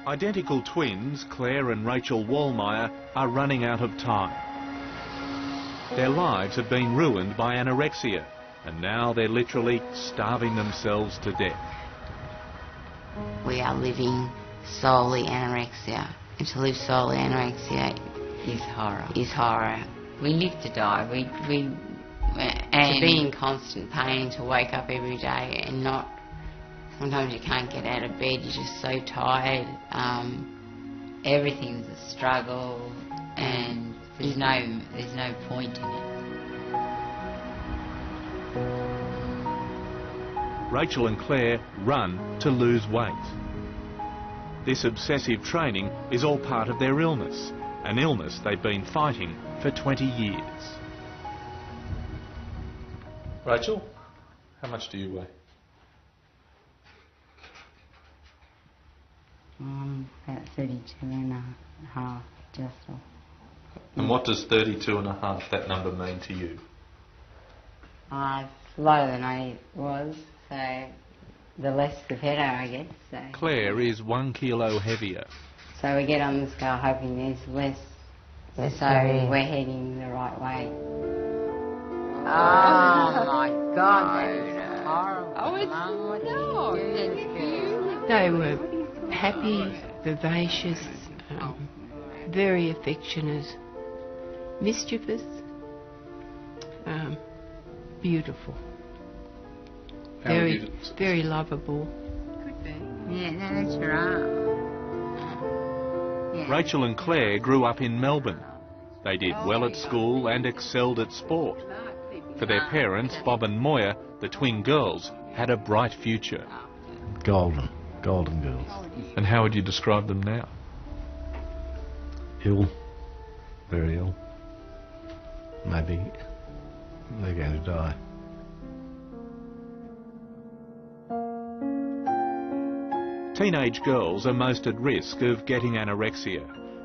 Identical twins, Claire and Rachel Wallmeyer, are running out of time. Their lives have been ruined by anorexia, and now they're literally starving themselves to death. We are living solely anorexia, and to live solely anorexia is horror. Is horror. We live to die. And to be in constant pain, to wake up every day and not. Sometimes you can't get out of bed. You're just so tired. Everything's a struggle, and there's no point in it. Rachel and Claire run to lose weight. This obsessive training is all part of their illness, an illness they've been fighting for 20 years. Rachel, how much do you weigh? About 32 and a half, just off. And what does 32 and a half, that number, mean to you? It's lower than I was, so the less the better, I guess. So. Claire is 1 kilo heavier. So we get on the scale hoping there's less, so we're heading the right way. Oh my God, that's horrible. Oh, it's no. They were happy, vivacious, very affectionate, mischievous, beautiful, very lovable. Could be. Yeah, no, that's right. Yeah. Rachel and Claire grew up in Melbourne. They did well at school and excelled at sport. For their parents, Bob and Moya, the twin girls, had a bright future. Golden girls. And how would you describe them now? Ill, very ill. Maybe they're going to die. Teenage girls are most at risk of getting anorexia,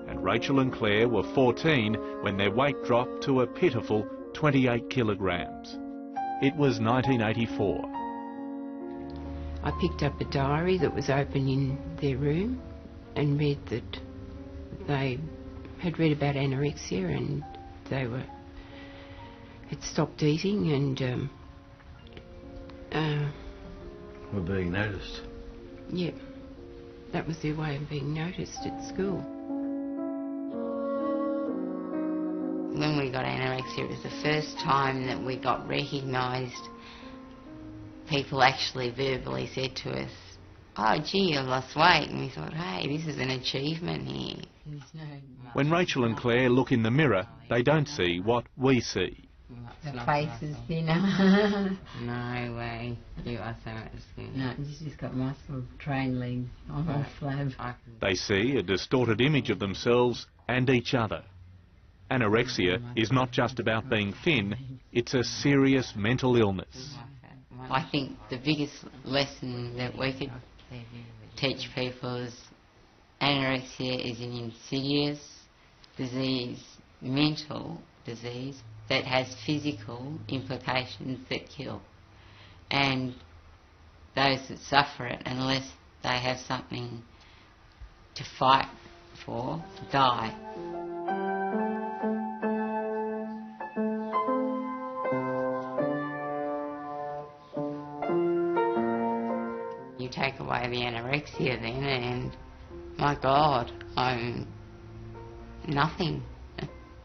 and Rachel and Claire were 14 when their weight dropped to a pitiful 28 kilograms. It was 1984. I picked up a diary that was open in their room and read that they had read about anorexia and they had stopped eating and Were being noticed. Yeah, that was their way of being noticed at school. When we got anorexia, it was the first time that we got recognised. People actually verbally said to us, "Oh gee, you lost weight," and we thought, hey, this is an achievement here. When Rachel and Claire look in the mirror, they don't see what we see. The face is thinner. No way, you are so much thinner. No, she's just got muscle, train legs, on her slab. They see a distorted image of themselves and each other. Anorexia is not just about being thin, it's a serious mental illness. I think the biggest lesson that we could teach people is anorexia is an insidious disease, mental disease, that has physical implications that kill. And those that suffer it, unless they have something to fight for, die. You take away the anorexia then and, my God, I'm nothing.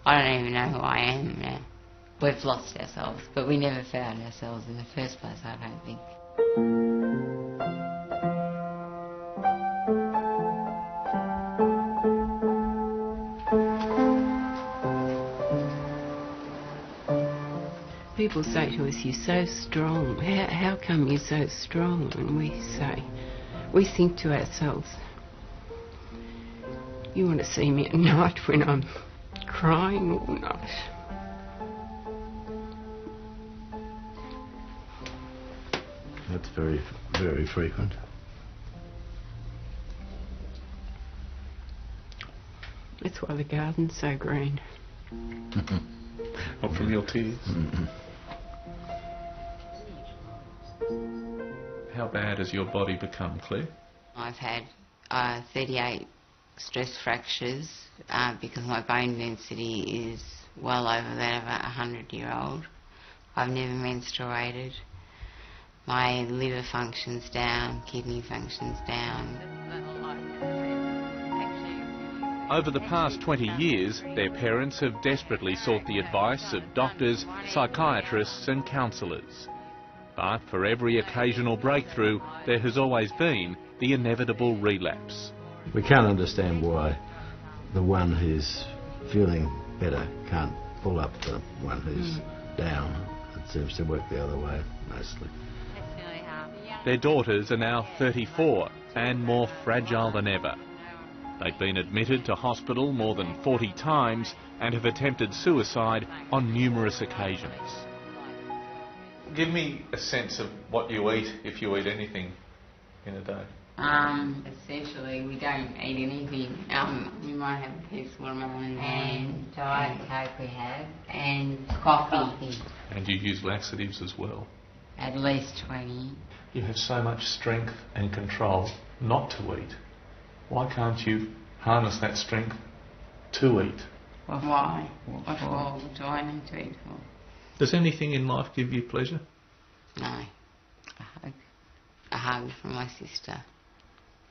I don't even know who I am now. We've lost ourselves, but we never found ourselves in the first place, I don't think. People say to us, "You're so strong. How come you're so strong?" And we think to ourselves, "You want to see me at night when I'm crying all night?" That's very, very frequent. That's why the garden's so green. What, from your tears? How bad has your body become, Claire? I've had 38 stress fractures because my bone density is well over that of a 100-year-old. I've never menstruated. My liver functions down, kidney functions down. Over the past 20 years, their parents have desperately sought the advice of doctors, psychiatrists and counsellors. But for every occasional breakthrough, there has always been the inevitable relapse. We can't understand why the one who's feeling better can't pull up the one who's down. It seems to work the other way, mostly. Their daughters are now 34 and more fragile than ever. They've been admitted to hospital more than 40 times and have attempted suicide on numerous occasions. Give me a sense of what you eat, if you eat anything in a day. Essentially, we don't eat anything. We might have a piece of watermelon And Diet Coke we have, and coffee. And you use laxatives as well. At least 20. You have so much strength and control not to eat. Why can't you harness that strength to eat? Well, why? What for do I need to eat for? Does anything in life give you pleasure? No. A hug from my sister.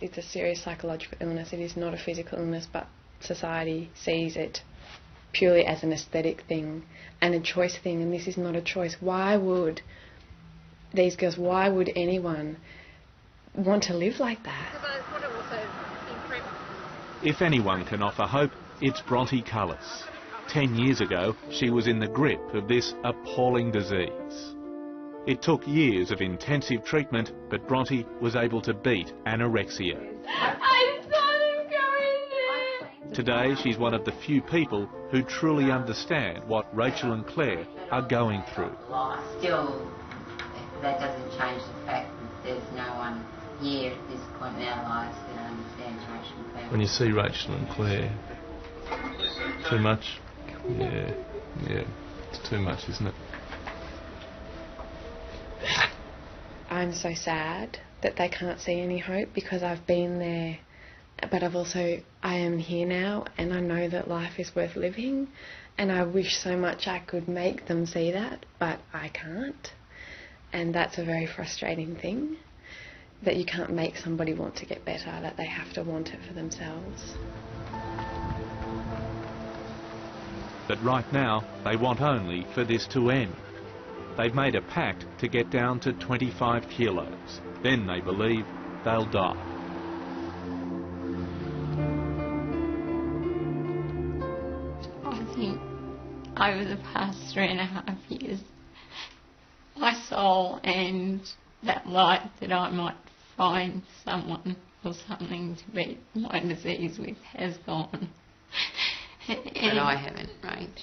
It's a serious psychological illness. It is not a physical illness, but society sees it purely as an aesthetic thing and a choice thing, and this is not a choice. Why would these girls, why would anyone want to live like that? If anyone can offer hope, it's Bronte Cullis. 10 years ago, she was in the grip of this appalling disease. It took years of intensive treatment, but Bronte was able to beat anorexia. I saw them go in there. Today, she's one of the few people who truly understand what Rachel and Claire are going through. Still, that doesn't change the fact that there's no one here at this point in our lives that understands Rachel and Claire. When you see Rachel and Claire, too much? Yeah, it's too much, isn't it? I'm so sad that they can't see any hope because I've been there, but I am here now and I know that life is worth living, and I wish so much I could make them see that, but I can't, and that's a very frustrating thing, that you can't make somebody want to get better, that they have to want it for themselves. But right now, they want only for this to end. They've made a pact to get down to 25 kilos. Then they believe they'll die. I think over the past 3.5 years, my soul and that light that I might find someone or something to beat my disease with has gone. But I haven't, right?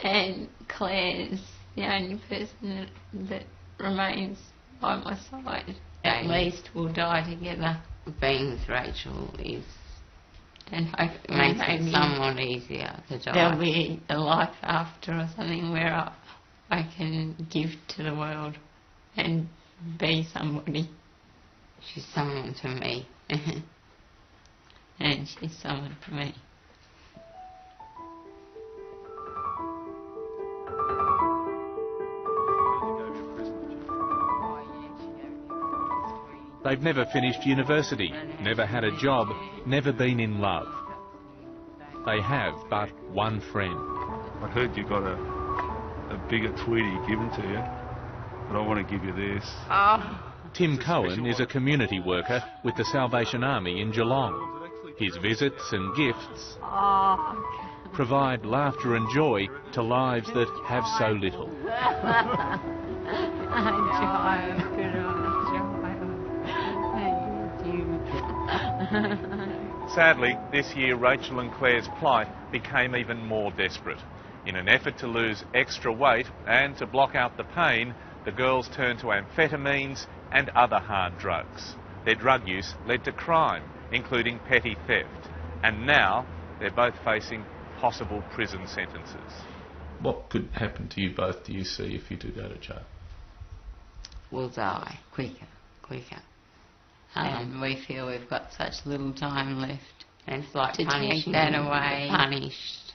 And Claire's the only person that remains by my side. At least we'll die together. Being with Rachel is And hopefully makes maybe it somewhat easier to die. there'll be a life after or something where I can give to the world and be somebody. She's someone to me. And she's someone to me. They've never finished university, never had a job, never been in love. They have but one friend. I heard you got a bigger Tweety given to you, but I want to give you this. Tim Cohen is a community worker with the Salvation Army in Geelong. His visits and gifts provide laughter and joy to lives that have so little. Sadly, this year Rachel and Claire's plight became even more desperate. In an effort to lose extra weight and to block out the pain, the girls turned to amphetamines and other hard drugs. Their drug use led to crime, including petty theft, and now they're both facing possible prison sentences. What could happen to you both, do you see, if you do go to jail? We'll die quicker. and we feel we've got such little time left. And it's like to take that away, punished,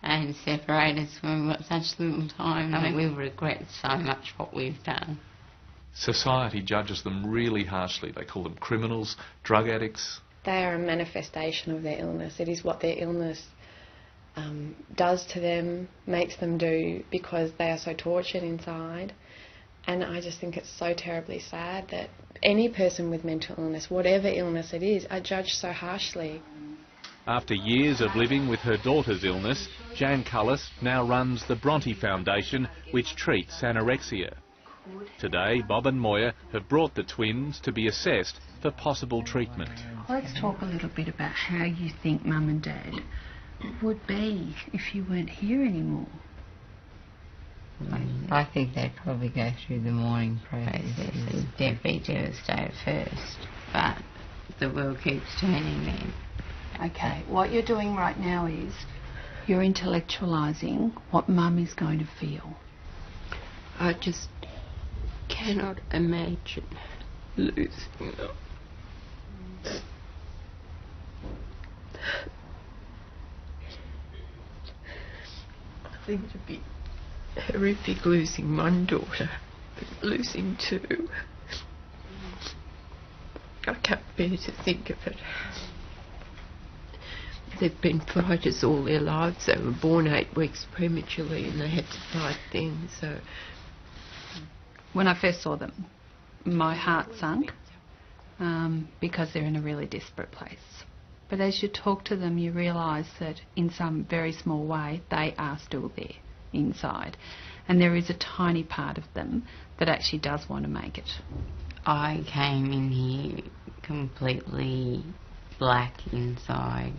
and separate us when we've got such little time. And we regret so much what we've done. Society judges them really harshly. They call them criminals, drug addicts. They are a manifestation of their illness. It is what their illness does to them, makes them do, because they are so tortured inside. And I just think it's so terribly sad that any person with mental illness, whatever illness it is, are judged so harshly. After years of living with her daughter's illness, Jan Cullis now runs the Bronte Foundation, which treats anorexia. Today, Bob and Moya have brought the twins to be assessed for possible treatment. Let's talk a little bit about how you think Mum and Dad would be if you weren't here anymore. I think they'd probably go through the mourning process. They'd be devastated first, but the world keeps turning then. Okay, what you're doing right now is you're intellectualising what Mum is going to feel. I just cannot imagine losing them. I think it'd be horrific losing one daughter, but losing two, I can't bear to think of it. They've been fighters all their lives. They were born 8 weeks prematurely and they had to fight then, so... When I first saw them, my heart sunk because they're in a really desperate place. But as you talk to them, you realise that in some very small way, they are still there inside. And there is a tiny part of them that actually does want to make it. I came in here completely black inside.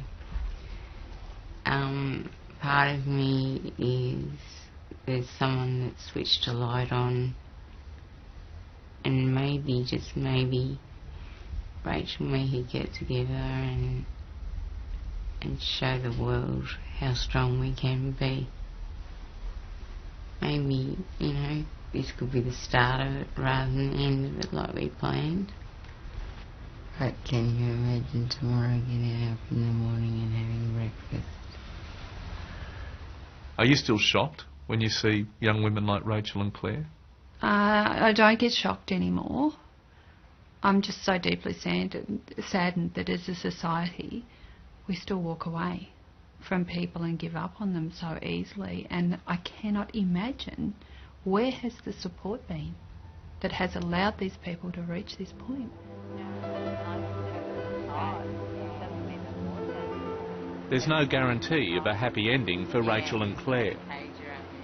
Part of me is there's someone that switched a light on, and maybe, just maybe, Rachel and me could get together and show the world how strong we can be. Maybe, you know, this could be the start of it rather than the end of it like we planned. But can you imagine tomorrow getting up in the morning and having breakfast? Are you still shocked when you see young women like Rachel and Claire? I don't get shocked anymore. I'm just so deeply saddened that as a society we still walk away from people and give up on them so easily. And I cannot imagine where has the support been that has allowed these people to reach this point. There's no guarantee of a happy ending for Rachel and Claire,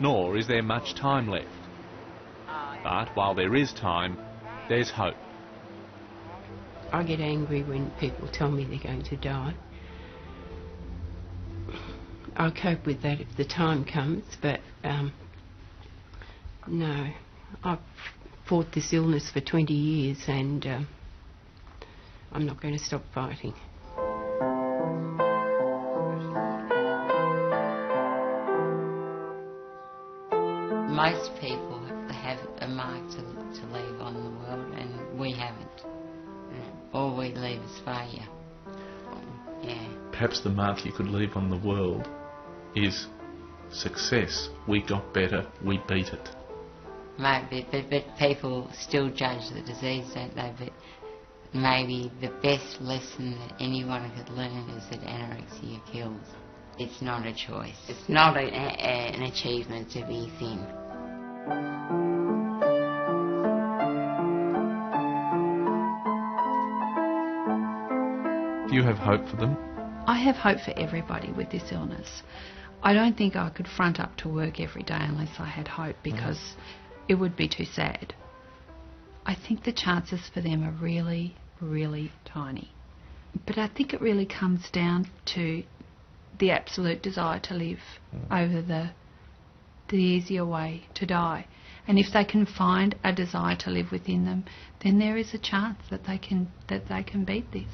nor is there much time left. But while there is time, there's hope. I get angry when people tell me they're going to die. I'll cope with that if the time comes, but no. I've fought this illness for 20 years and I'm not going to stop fighting. Most people have a mark to leave on the world, and we haven't. All we leave is failure. Yeah. Perhaps the mark you could leave on the world is success. We got better, we beat it. Maybe, but people still judge the disease, don't they? But maybe the best lesson that anyone could learn is that anorexia kills. It's not a choice. It's not an achievement to be thin. Do you have hope for them? I have hope for everybody with this illness. I don't think I could front up to work every day unless I had hope, because it would be too sad. I think the chances for them are really, really tiny. But I think it really comes down to the absolute desire to live over the easier way to die. And if they can find a desire to live within them, then there is a chance that they can beat this.